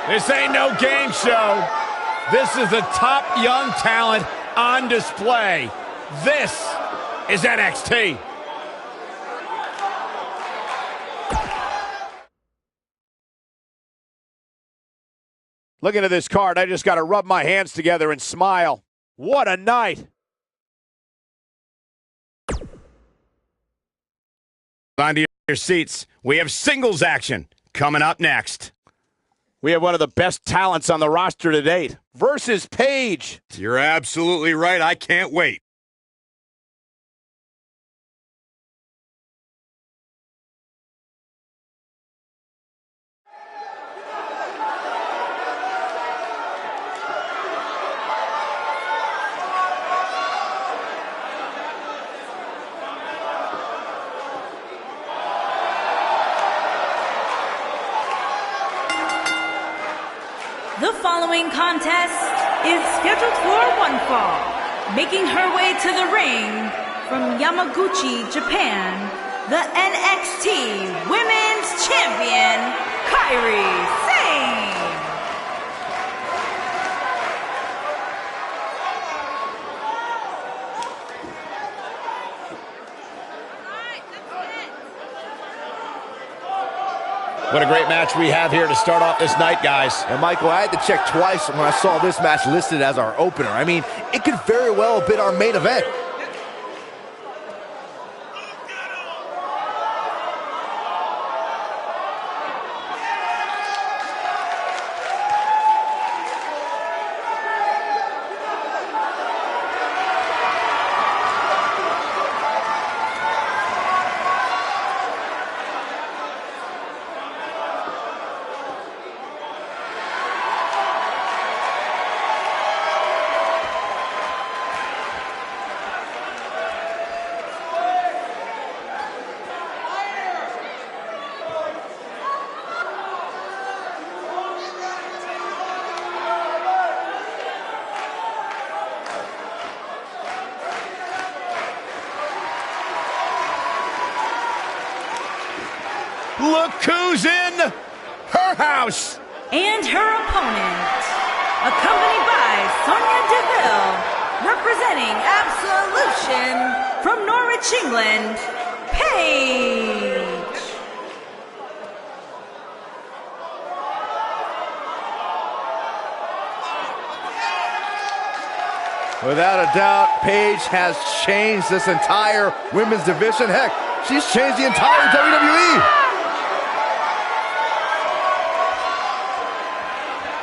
This ain't no game show. This is the top young talent on display. This is NXT. Looking at this card, I just got to rub my hands together and smile. What a night. On to your seats. We have singles action coming up next. We have one of the best talents on the roster to date versus Paige. You're absolutely right. I can't wait. The following contest is scheduled for one fall. Making her way to the ring from Yamaguchi, Japan, the NXT Women's Champion, Kairi Sane. What a great match we have here to start off this night, guys. And Michael, I had to check twice when I saw this match listed as our opener. I mean, it could very well have been our main event. Look who's in her house. And her opponent, accompanied by Sonya Deville, representing Absolution from Norwich, England, Paige. Without a doubt, Paige has changed this entire women's division. Heck, she's changed the entire WWE.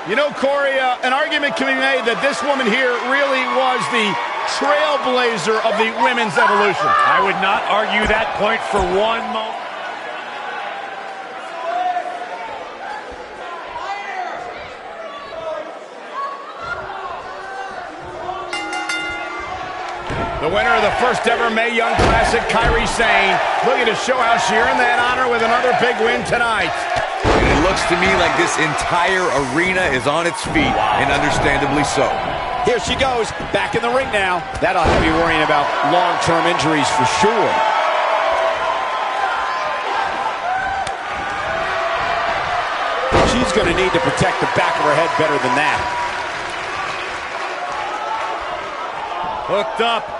You know, Corey, an argument can be made that this woman here really was the trailblazer of the women's evolution. I would not argue that point for one moment. The winner of the first ever Mae Young Classic, Kairi Sane, looking to show how she earned that honor with another big win tonight. And it looks to me like this entire arena is on its feet, and understandably so. Here she goes, back in the ring now. That'll have you worrying about long-term injuries for sure. She's going to need to protect the back of her head better than that. Hooked up.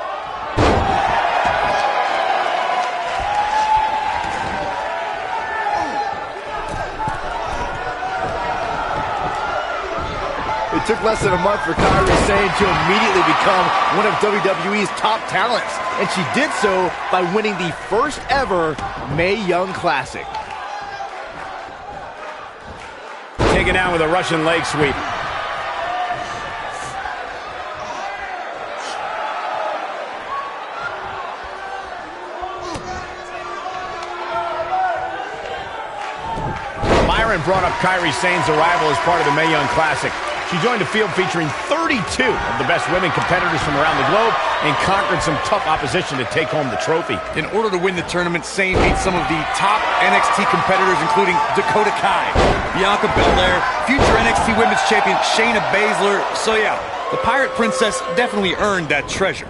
It took less than a month for Kairi Sane to immediately become one of WWE's top talents, and she did so by winning the first ever Mae Young Classic. Taken down with a Russian leg sweep. Byron brought up Kairi Sane's arrival as part of the Mae Young Classic. She joined a field featuring 32 of the best women competitors from around the globe and conquered some tough opposition to take home the trophy. In order to win the tournament, Sane beat some of the top NXT competitors, including Dakota Kai, Bianca Belair, future NXT Women's Champion Shayna Baszler. So yeah, the Pirate Princess definitely earned that treasure.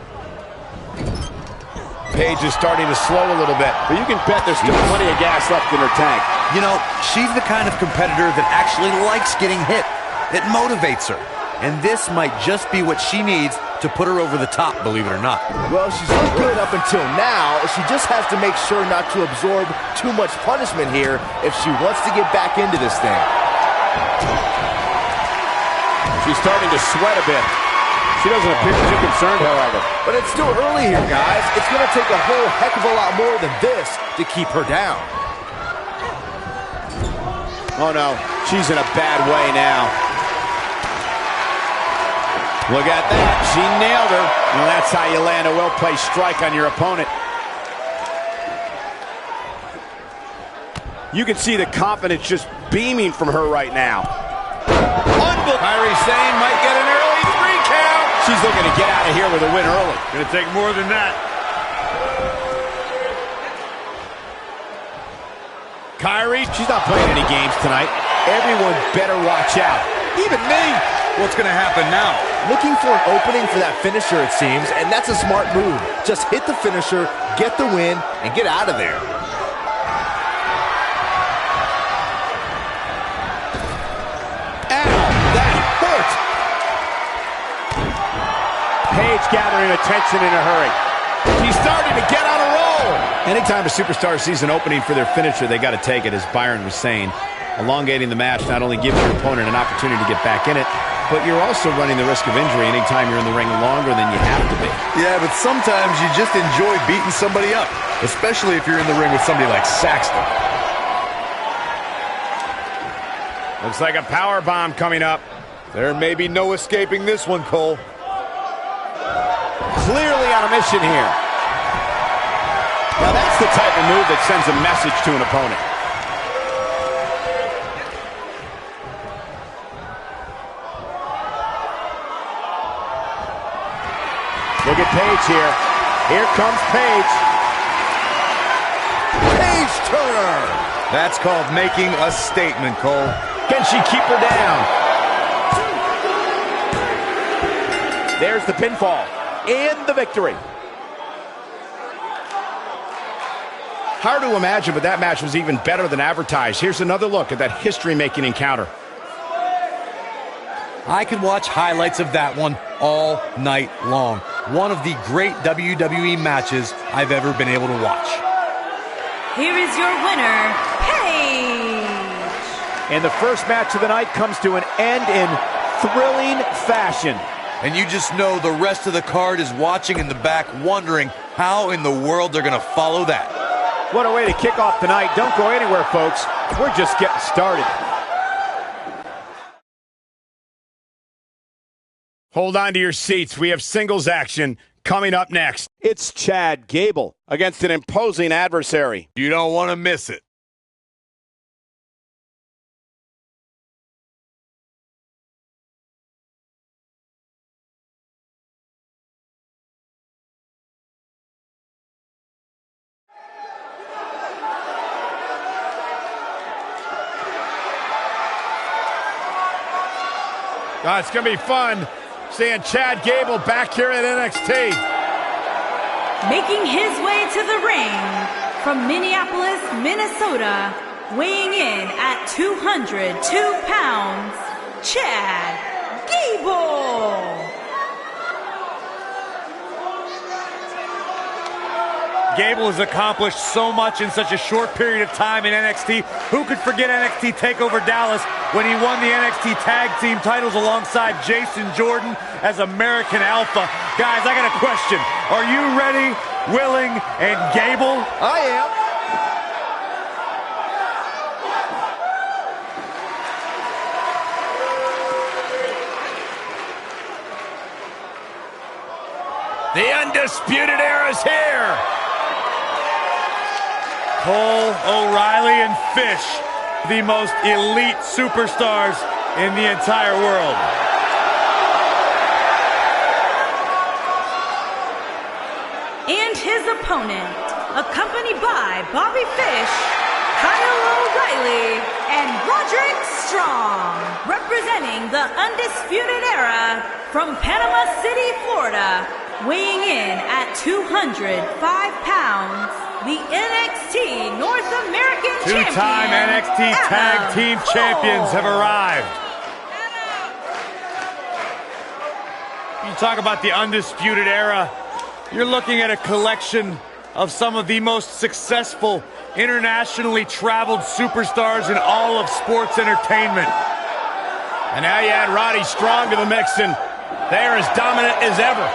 Paige is starting to slow a little bit. But you can bet there's still plenty of gas left in her tank. You know, she's the kind of competitor that actually likes getting hit. It motivates her. And this might just be what she needs to put her over the top, believe it or not. Well, she's looked good up until now. She just has to make sure not to absorb too much punishment here if she wants to get back into this thing. She's starting to sweat a bit. She doesn't appear too concerned, however. But it's still early here, guys. It's going to take a whole heck of a lot more than this to keep her down. Oh, no. She's in a bad way now. Look at that. She nailed her. Well, that's how you land a well-placed strike on your opponent. You can see the confidence just beaming from her right now. Kairi Sane might get an early 3 count. She's looking to get out of here with a win early. Gonna take more than that. Kairi, she's not playing any games tonight. Everyone better watch out. Even me. What's going to happen now? Looking for an opening for that finisher, it seems, and that's a smart move. Just hit the finisher, get the win, and get out of there. Ow, that hurt. Paige gathering attention in a hurry. She's starting to get on a roll. Anytime a superstar sees an opening for their finisher, they got to take it, as Byron was saying. Elongating the match not only gives your opponent an opportunity to get back in it, but you're also running the risk of injury anytime you're in the ring longer than you have to be. Yeah, but sometimes you just enjoy beating somebody up, especially if you're in the ring with somebody like Saxton. Looks like a power bomb coming up. There may be no escaping this one, Cole. Clearly on a mission here. Now that's the type of move that sends a message to an opponent. Look at Paige here. Here comes Paige. Paige Turner. That's called making a statement, Cole. Can she keep her down? There's the pinfall and the victory. Hard to imagine, but that match was even better than advertised. Here's another look at that history-making encounter. I could watch highlights of that one all night long. One of the great WWE matches I've ever been able to watch. Here is your winner, Paige. And the first match of the night comes to an end in thrilling fashion. And you just know the rest of the card is watching in the back, wondering how in the world they're going to follow that. What a way to kick off the night. Don't go anywhere, folks. We're just getting started. Hold on to your seats. We have singles action coming up next. It's Chad Gable against an imposing adversary. You don't want to miss it. Oh, it's going to be fun seeing Chad Gable back here at NXT. Making his way to the ring from Minneapolis, Minnesota, weighing in at 202 pounds, Chad Gable. Gable has accomplished so much in such a short period of time in NXT. Who could forget NXT TakeOver Dallas when he won the NXT Tag Team titles alongside Jason Jordan as American Alpha? Guys, I got a question. Are you ready, willing, and Gable? I am. The Undisputed Era is here. Cole, O'Reilly, and Fish, the most elite superstars in the entire world. And his opponent, accompanied by Bobby Fish, Kyle O'Reilly, and Roderick Strong, representing the Undisputed Era from Panama City, Florida, weighing in at 205 pounds, the NXT North American Champion. Two-time NXT Tag Team Champions have arrived. You talk about the Undisputed Era. You're looking at a collection of some of the most successful, internationally traveled superstars in all of sports entertainment. And now you add Roddy Strong to the mix, and they're as dominant as ever.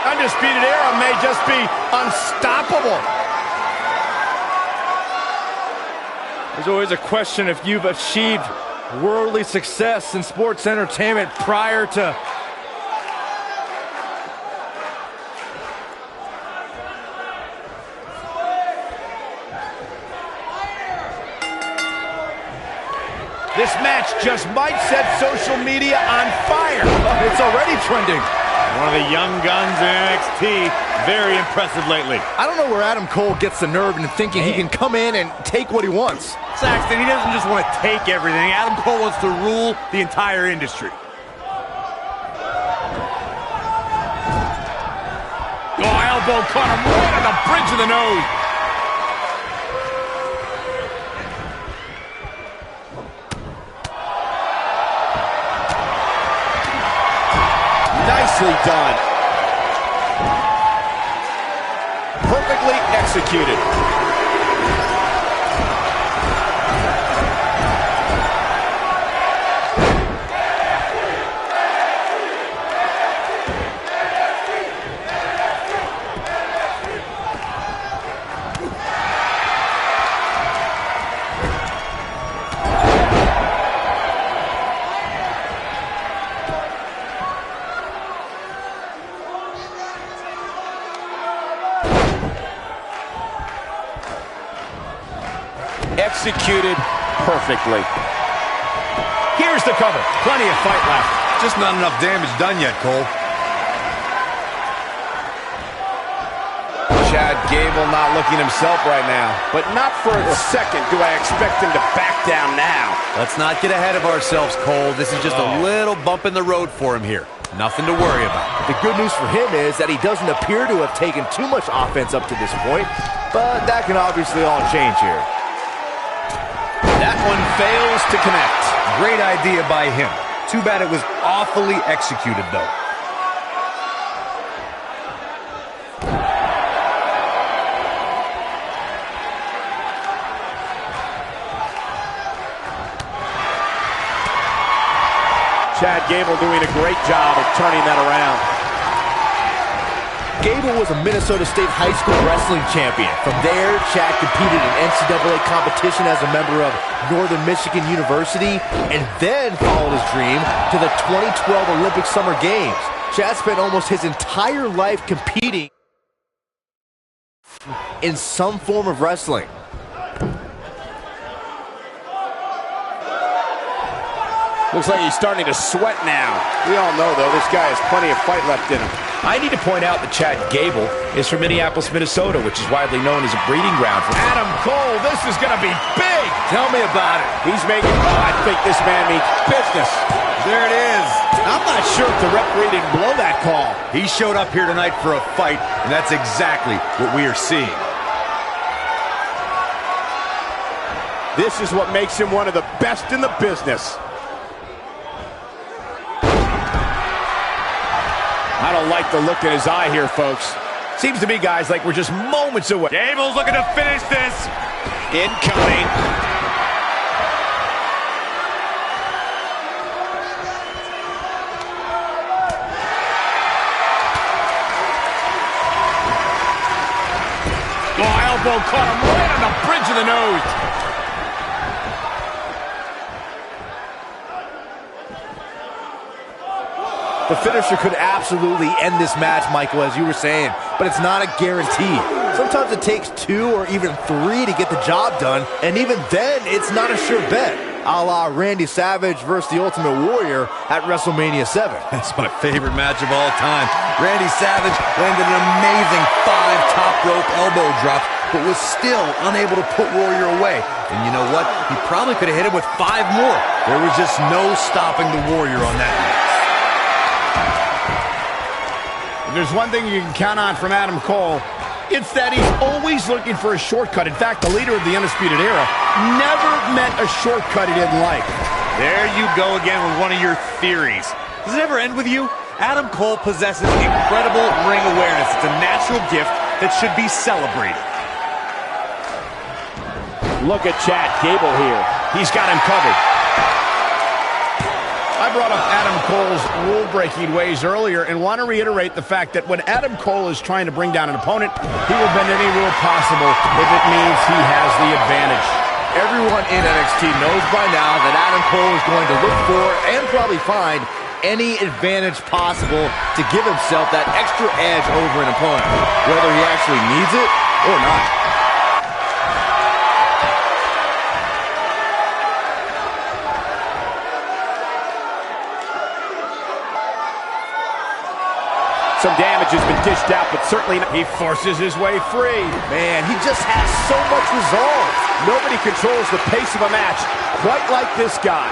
Undisputed Era may just be unstoppable. There's always a question if you've achieved worldly success in sports entertainment prior to This match just might set social media on fire. it's already trending. One of the young guns in NXT, very impressive lately. I don't know where Adam Cole gets the nerve in thinking he can come in and take what he wants. Saxton, he doesn't just want to take everything. Adam Cole wants to rule the entire industry. Oh, elbow caught him right on the bridge of the nose. Nicely done. Perfectly executed. Executed perfectly. Here's the cover. Plenty of fight left. Just not enough damage done yet, Cole. Chad Gable not looking himself right now. But not for a second do I expect him to back down now. Let's not get ahead of ourselves, Cole. This is just a little bump in the road for him here. Nothing to worry about. The good news for him is that he doesn't appear to have taken too much offense up to this point, but that can obviously all change here. That one fails to connect. Great idea by him. Too bad it was awfully executed, though. Chad Gable doing a great job of turning that around. Gable was a Minnesota State high school wrestling champion. From there, Chad competed in NCAA competition as a member of Northern Michigan University, and then followed his dream to the 2012 Olympic Summer Games. Chad spent almost his entire life competing in some form of wrestling. Looks like he's starting to sweat now. We all know, though, this guy has plenty of fight left in him. I need to point out that Chad Gable is from Minneapolis, Minnesota, which is widely known as a breeding ground for Adam Cole. This is going to be big. Tell me about it. He's making, I think this man means business. There it is. I'm not sure if the referee didn't blow that call. He showed up here tonight for a fight, and that's exactly what we are seeing. This is what makes him one of the best in the business. I don't like the look in his eye here, folks. Seems to me, guys, like we're just moments away. Gable's looking to finish this. Incoming. Oh, elbow caught him right on the bridge of the nose. The finisher could absolutely end this match, Michael, as you were saying, but it's not a guarantee. Sometimes it takes 2 or even 3 to get the job done, and even then, it's not a sure bet. a la Randy Savage versus the Ultimate Warrior at WrestleMania 7. That's my favorite match of all time. Randy Savage landed an amazing 5 top rope elbow drops, but was still unable to put Warrior away. And you know what? He probably could have hit him with 5 more. There was just no stopping the Warrior on that match. If there's one thing you can count on from Adam Cole, it's that he's always looking for a shortcut. In fact, the leader of the Undisputed Era never met a shortcut he didn't like. There you go again with one of your theories. Does it ever end with you? Adam Cole possesses incredible ring awareness. It's a natural gift that should be celebrated. Look at Chad Gable here. He's got him covered. I brought up Adam Cole's rule-breaking ways earlier and want to reiterate the fact that when Adam Cole is trying to bring down an opponent, he will bend any rule possible if it means he has the advantage. Everyone in NXT knows by now that Adam Cole is going to look for and probably find any advantage possible to give himself that extra edge over an opponent, whether he actually needs it or not. Some damage has been dished out, but certainly he forces his way free. Man, he just has so much resolve. Nobody controls the pace of a match quite like this guy.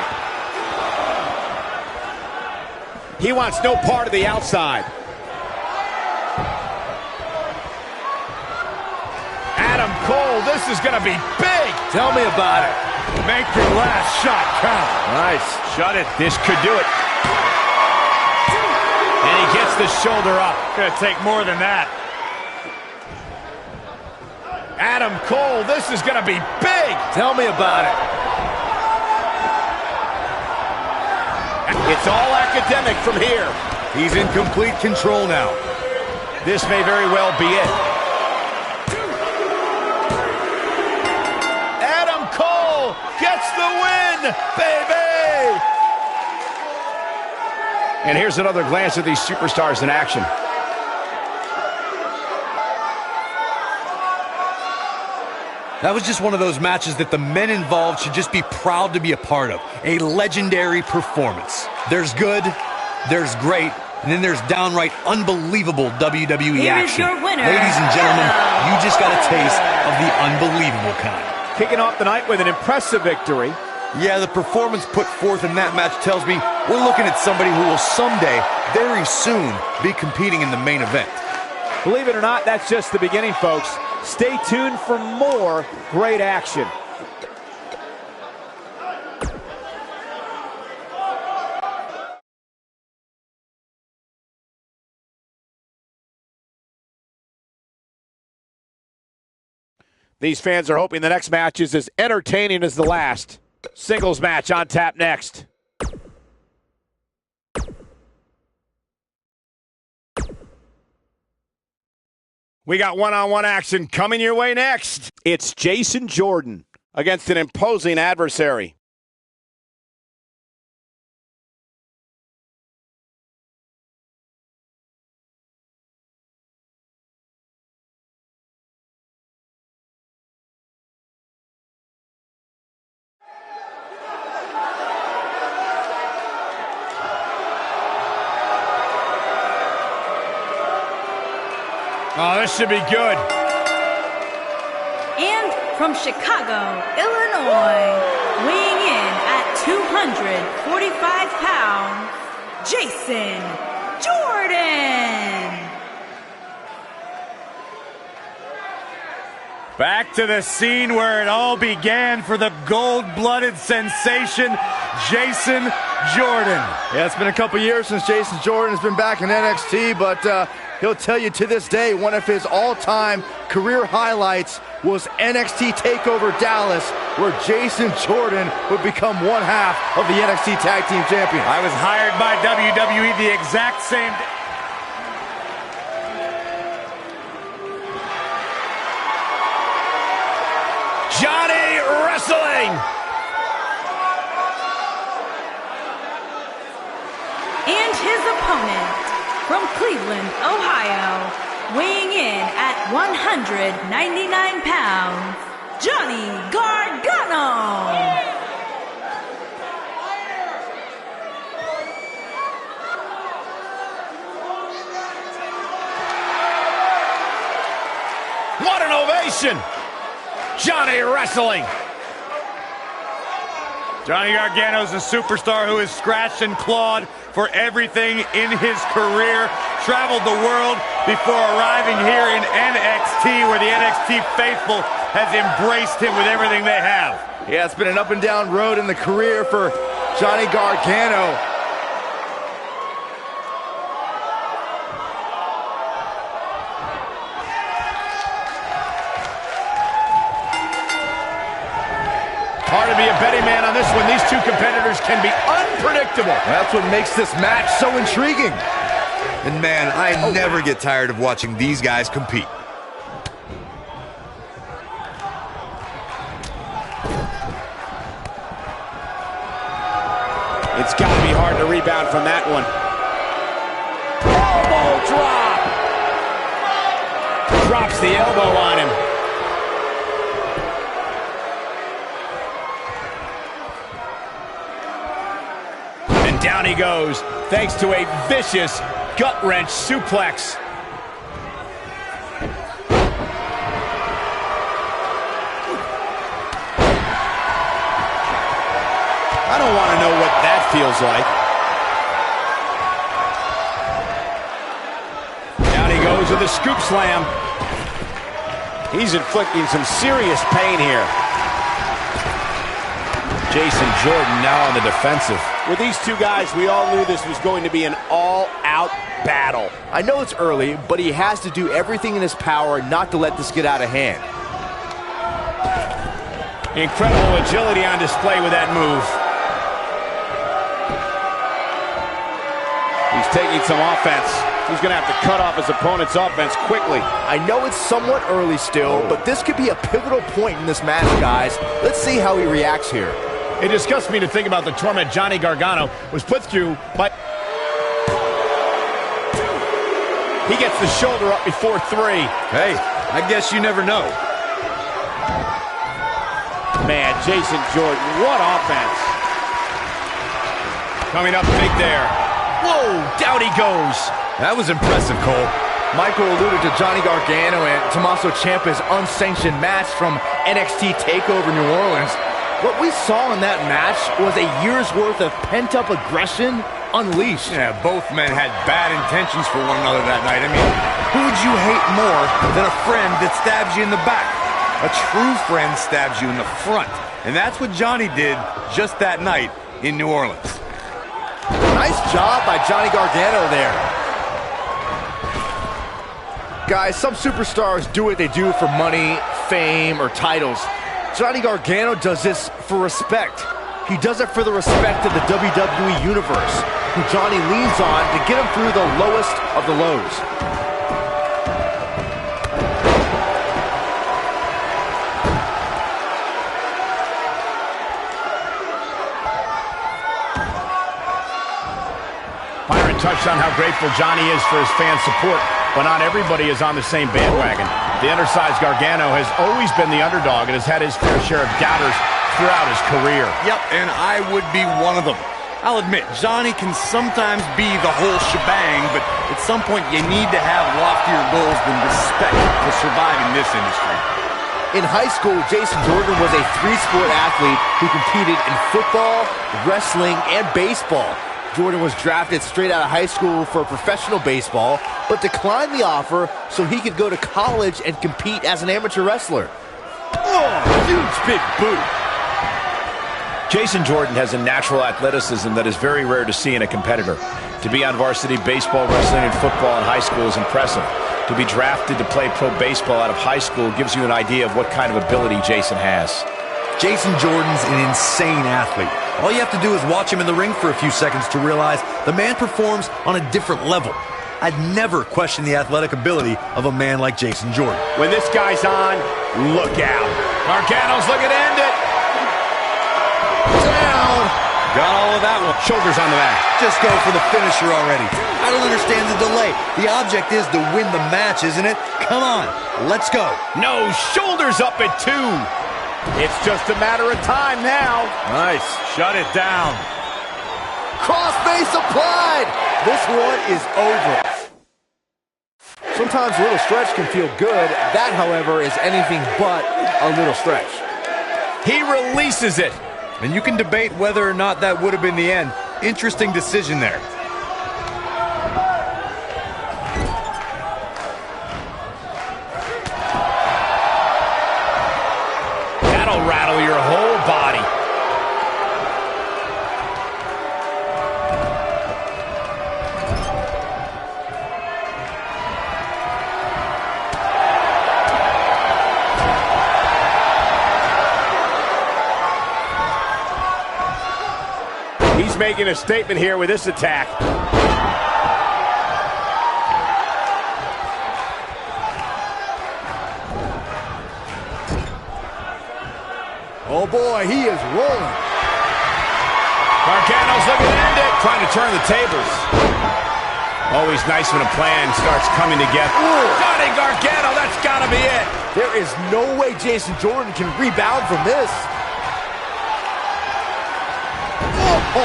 He wants no part of the outside. Adam Cole, this is going to be big. Tell me about it. Make your last shot count. Nice. Shut it. This could do it. And he gets the shoulder up. Gonna take more than that. Adam Cole, this is gonna be big. Tell me about it. It's all academic from here. He's in complete control now. This may very well be it. Adam Cole gets the win, baby! And here's another glance at these superstars in action. That was just one of those matches that the men involved should just be proud to be a part of. A legendary performance. There's good, there's great, and then there's downright unbelievable WWE Here action. is your winner, Ladies and gentlemen, you just got a taste of the unbelievable kind. Kicking off the night with an impressive victory. Yeah, the performance put forth in that match tells me we're looking at somebody who will someday, very soon, be competing in the main event. Believe it or not, that's just the beginning, folks. Stay tuned for more great action. These fans are hoping the next match is as entertaining as the last. Singles match on tap next. We got one-on-one action coming your way next. It's Jason Jordan against an imposing adversary. Oh, this should be good. And from Chicago, Illinois, weighing in at 245 pounds, Jason Jordan. Back to the scene where it all began for the gold-blooded sensation, Jason Jordan. Yeah, it's been a couple years since Jason Jordan has been back in NXT, but he'll tell you to this day one of his all-time career highlights was NXT TakeOver Dallas, where Jason Jordan would become one half of the NXT Tag Team Champions. I was hired by WWE the exact same day. Johnny Wrestling. And his opponent from Cleveland, Ohio, weighing in at 199 pounds, Johnny Gargano. What an ovation! Johnny wrestling. Johnny Gargano's a superstar who has scratched and clawed for everything in his career, traveled the world before arriving here in NXT, where the NXT faithful has embraced him with everything they have. Yeah, it's been an up and down road in the career for Johnny Gargano. Hard to be a betting man on this one. These two competitors can be unpredictable. That's what makes this match so intriguing. And man, I never get tired of watching these guys compete. It's got to be hard to rebound from that one. Elbow drop. Drops the elbow on him. And down he goes, thanks to a vicious gut-wrench suplex. I don't want to know what that feels like. Down he goes with a scoop slam. He's inflicting some serious pain here. Jason Jordan now on the defensive. With these two guys, we all knew this was going to be an all-out battle. I know it's early, but he has to do everything in his power not to let this get out of hand. Incredible agility on display with that move. He's taking some offense. He's going to have to cut off his opponent's offense quickly. I know it's somewhat early still, but this could be a pivotal point in this match, guys. Let's see how he reacts here. It disgusts me to think about the torment Johnny Gargano was put through, but he gets the shoulder up before 3. Hey, I guess you never know. Man, Jason Jordan, what offense. Coming up big there. Whoa, down he goes. That was impressive, Cole. Michael alluded to Johnny Gargano and Tommaso Ciampa's unsanctioned match from NXT TakeOver New Orleans. What we saw in that match was a year's worth of pent-up aggression unleashed. Yeah, both men had bad intentions for one another that night. I mean, who would you hate more than a friend that stabs you in the back? A true friend stabs you in the front. And that's what Johnny did just that night in New Orleans. Nice job by Johnny Gargano there. Guys, some superstars do what they do for money, fame, or titles. Johnny Gargano does this for respect. He does it for the respect of the WWE Universe, who Johnny leans on to get him through the lowest of the lows. Byron touched on how grateful Johnny is for his fan support, but not everybody is on the same bandwagon. The undersized Gargano has always been the underdog and has had his fair share of doubters throughout his career. Yep, and I would be one of them. I'll admit, Johnny can sometimes be the whole shebang, but at some point you need to have loftier goals than respect to survive in this industry. In high school, Jason Jordan was a 3-sport athlete who competed in football, wrestling, and baseball. Jordan was drafted straight out of high school for professional baseball, but declined the offer so he could go to college and compete as an amateur wrestler. Oh, huge big boot. Jason Jordan has a natural athleticism that is very rare to see in a competitor. To be on varsity baseball, wrestling, and football in high school is impressive. To be drafted to play pro baseball out of high school gives you an idea of what kind of ability Jason has. Jason Jordan's an insane athlete. All you have to do is watch him in the ring for a few seconds to realize the man performs on a different level. I'd never question the athletic ability of a man like Jason Jordan. When this guy's on, look out. Gargano's looking to end it. Down. Got all of that one. Shoulders on the back. Just go for the finisher already. I don't understand the delay. The object is to win the match, isn't it? Come on, let's go. No, shoulders up at 2. It's just a matter of time now. Nice. Shut it down. Crossface applied. This one is over. So Sometimes a little stretch can feel good. That, however, is anything but a little stretch. He releases it. And you can debate whether or not that would have been the end. Interesting decision there. That'll rattle your whole body. He's making a statement here with this attack. Oh boy, he is rolling. Gargano's looking to end it, trying to turn the tables. Always nice when a plan starts coming together. Johnny Gargano, that's gotta be it. There is no way Jason Jordan can rebound from this. Oh,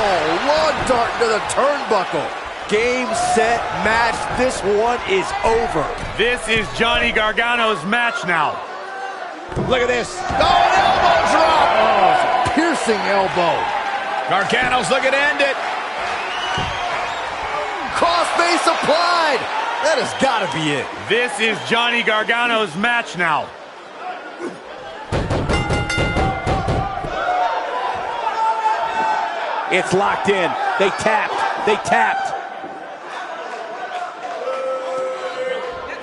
lawn dart to the turnbuckle. Game, set, match. This one is over. This is Johnny Gargano's match now. Look at this. Oh, an elbow drop. Oh, it's a piercing elbow. Gargano's looking to end it. Crossface applied. That has got to be it. This is Johnny Gargano's match now. It's locked in. They tapped. They tapped.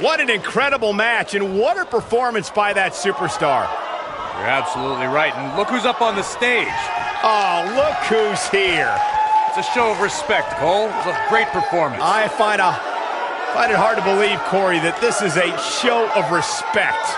What an incredible match, and what a performance by that superstar. You're absolutely right. And look who's up on the stage. Oh, look who's here. It's a show of respect, Cole. It's a great performance. I find it hard to believe, Corey, that this is a show of respect.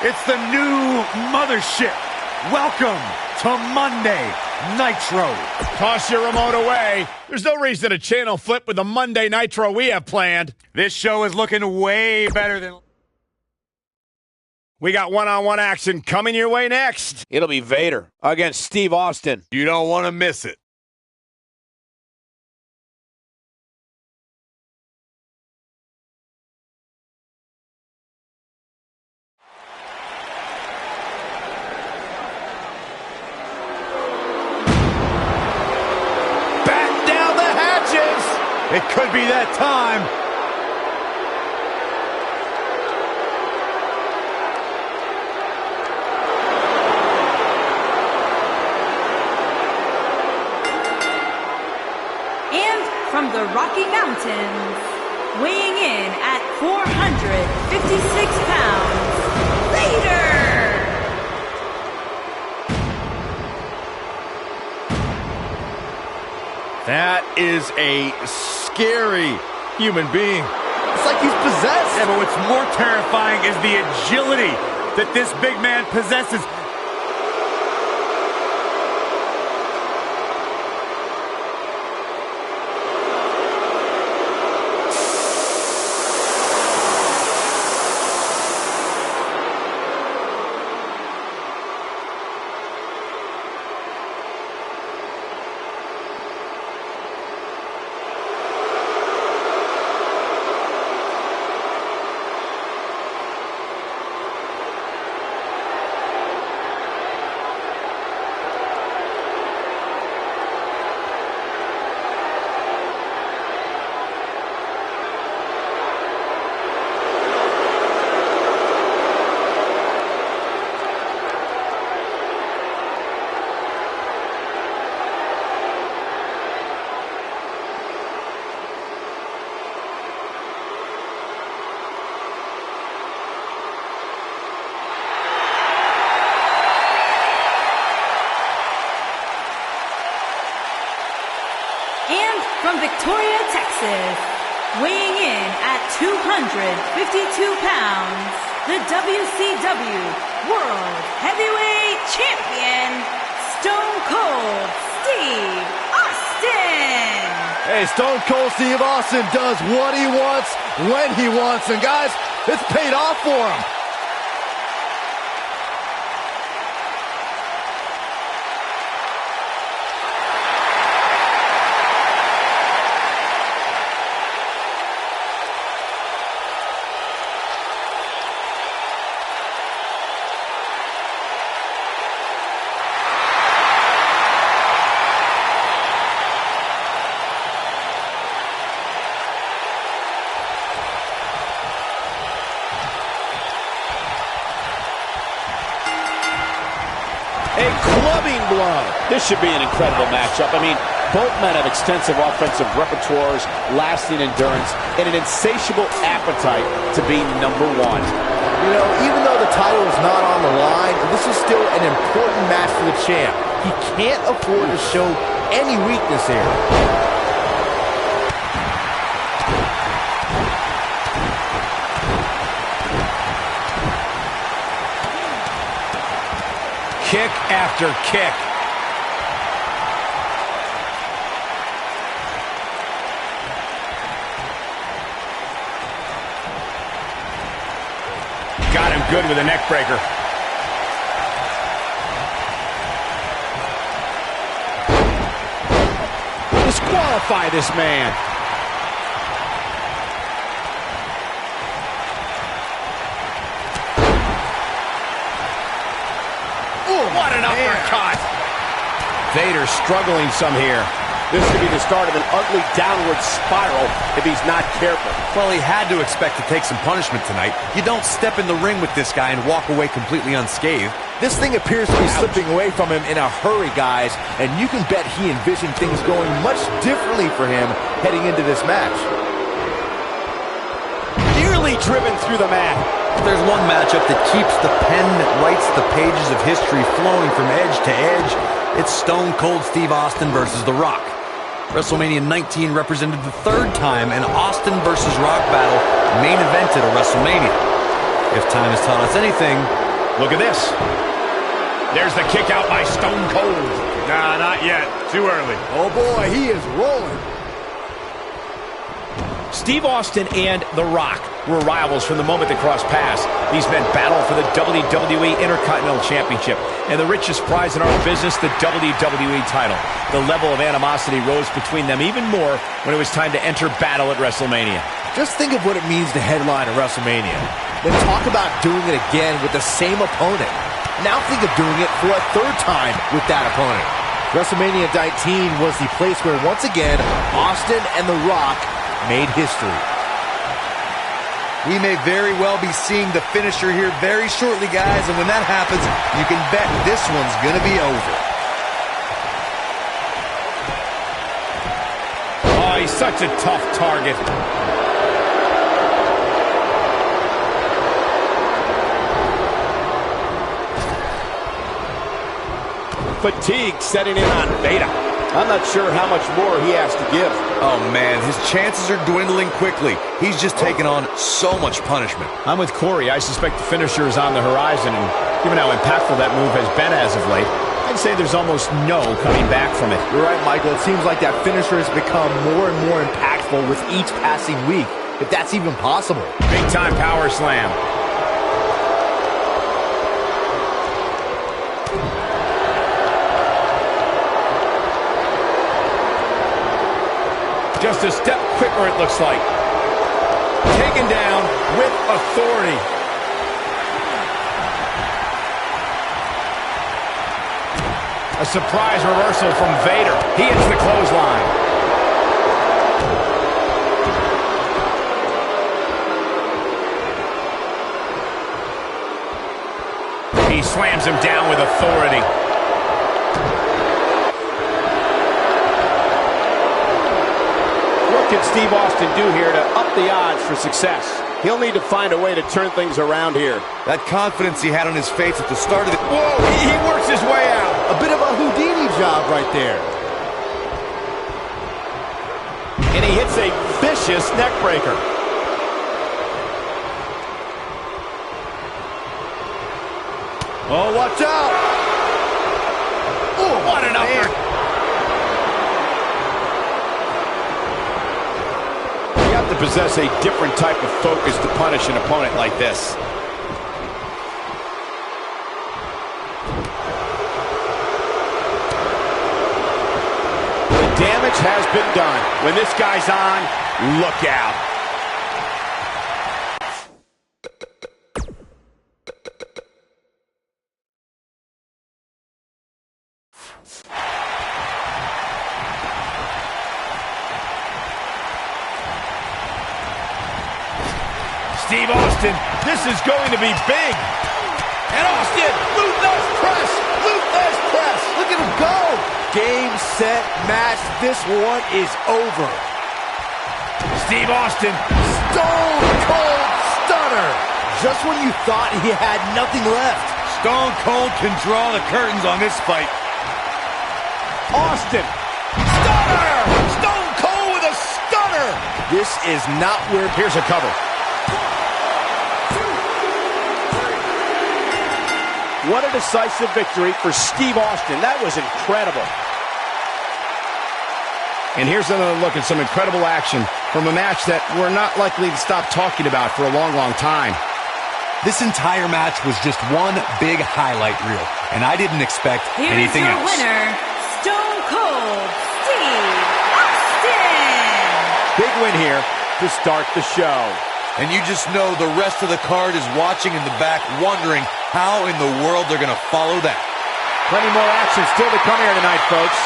It's the new mothership. Welcome to Monday Nitro. Toss your remote away. There's no reason to channel flip with the Monday Nitro we have planned. This show is looking way better than... We got one-on-one action coming your way next. It'll be Vader against Steve Austin. You don't want to miss it. Batten down the hatches. It could be that time. From the Rocky Mountains, weighing in at 456 pounds, Vader! That is a scary human being. It's like he's possessed. Yeah, but what's more terrifying is the agility that this big man possesses. From Victoria, Texas, weighing in at 252 pounds, the WCW World Heavyweight Champion, Stone Cold Steve Austin. Hey, Stone Cold Steve Austin does what he wants, when he wants, and guys, it's paid off for him. A clubbing blow. This should be an incredible matchup. I mean, both men have extensive offensive repertoires, lasting endurance, and an insatiable appetite to be number one. You know, even though the title is not on the line, this is still an important match for the champ. He can't afford to show any weakness here. Kick after kick. Got him good with a neck breaker. Disqualify this man. What an uppercut! Vader struggling some here. This could be the start of an ugly downward spiral if he's not careful. Well, he had to expect to take some punishment tonight. You don't step in the ring with this guy and walk away completely unscathed. This thing appears to be slipping away from him in a hurry, guys, and you can bet he envisioned things going much differently for him heading into this match. Nearly driven through the mat. If there's one matchup that keeps the pen that writes the pages of history flowing from edge to edge, it's Stone Cold Steve Austin versus The Rock. WrestleMania 19 represented the third time an Austin versus Rock battle main evented a WrestleMania. If time has taught us anything, Look at this. There's the kick out by Stone Cold. Nah, not yet. Too early. Oh boy, he is rolling. Steve Austin and The Rock were rivals from the moment they crossed paths. These men battled for the WWE Intercontinental Championship and the richest prize in our business, the WWE title. The level of animosity rose between them even more when it was time to enter battle at WrestleMania. Just think of what it means to headline a WrestleMania. Then talk about doing it again with the same opponent. Now think of doing it for a third time with that opponent. WrestleMania 19 was the place where, once again, Austin and The Rock made history. We may very well be seeing the finisher here very shortly, guys, and when that happens, you can bet this one's gonna be over. Oh, he's such a tough target. Fatigue setting in on Beta. I'm not sure how much more he has to give. Oh, man, his chances are dwindling quickly. He's just taken on so much punishment. I'm with Corey. I suspect the finisher is on the horizon, and given how impactful that move has been as of late, I'd say there's almost no coming back from it. You're right, Michael. It seems like that finisher has become more and more impactful with each passing week, if that's even possible. Big-time power slam. Just a step quicker, it looks like. Taken down with authority. A surprise reversal from Vader. He hits the clothesline. He slams him down with authority. What can Steve Austin do here to up the odds for success? He'll need to find a way to turn things around here. That confidence he had on his face at the start of the... Whoa, he works his way out. A bit of a Houdini job right there. And he hits a vicious neck breaker. Oh, watch out! Oh, what an upper. You have to possess a different type of focus to punish an opponent like this. The damage has been done. When this guy's on, look out. Steve Austin, this is going to be big. And Austin, Luther's press, Luther's press. Look at him go! Game, set, match. This one is over. Steve Austin, Stone Cold Stunner. Just when you thought he had nothing left. Stone Cold can draw the curtains on this fight. Austin, stunner! Stone Cold with a stunner! This is not where... Here's a cover. what a decisive victory for Steve Austin. That was incredible. And here's another look at some incredible action from a match that we're not likely to stop talking about for a long, long time. This entire match was just one big highlight reel, and I didn't expect anything else. Here's your winner, Stone Cold Steve Austin. Big win here to start the show. And you just know the rest of the card is watching in the back, wondering how in the world they're going to follow that. Plenty more action still to come here tonight, folks.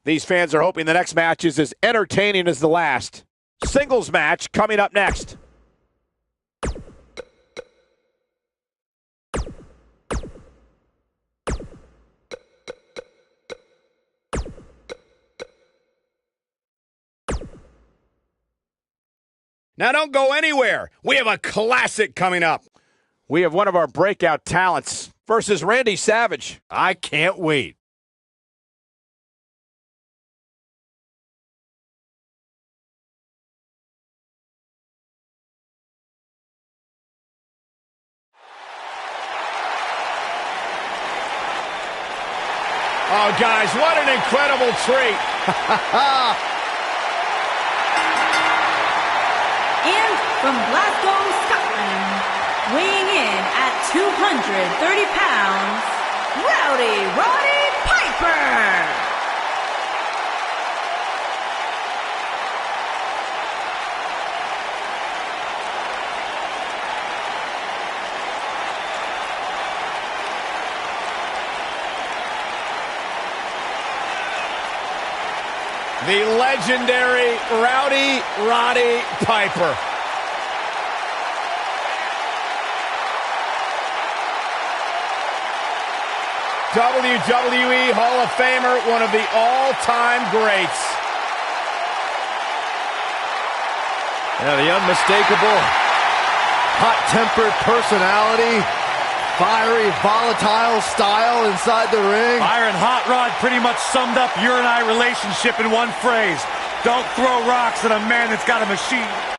These fans are hoping the next match is as entertaining as the last. Singles match coming up next. Now don't go anywhere. We have a classic coming up. We have one of our breakout talents versus Randy Savage. I can't wait. Oh, guys, what an incredible treat. And from Glasgow, Scotland, weighing in at 230 pounds, Roddy Piper. The legendary Roddy Piper. WWE Hall of Famer, one of the all-time greats. Yeah, the unmistakable, hot-tempered personality, fiery, volatile style inside the ring. Byron, Hot Rod pretty much summed up your and I relationship in one phrase. Don't throw rocks at a man that's got a machine.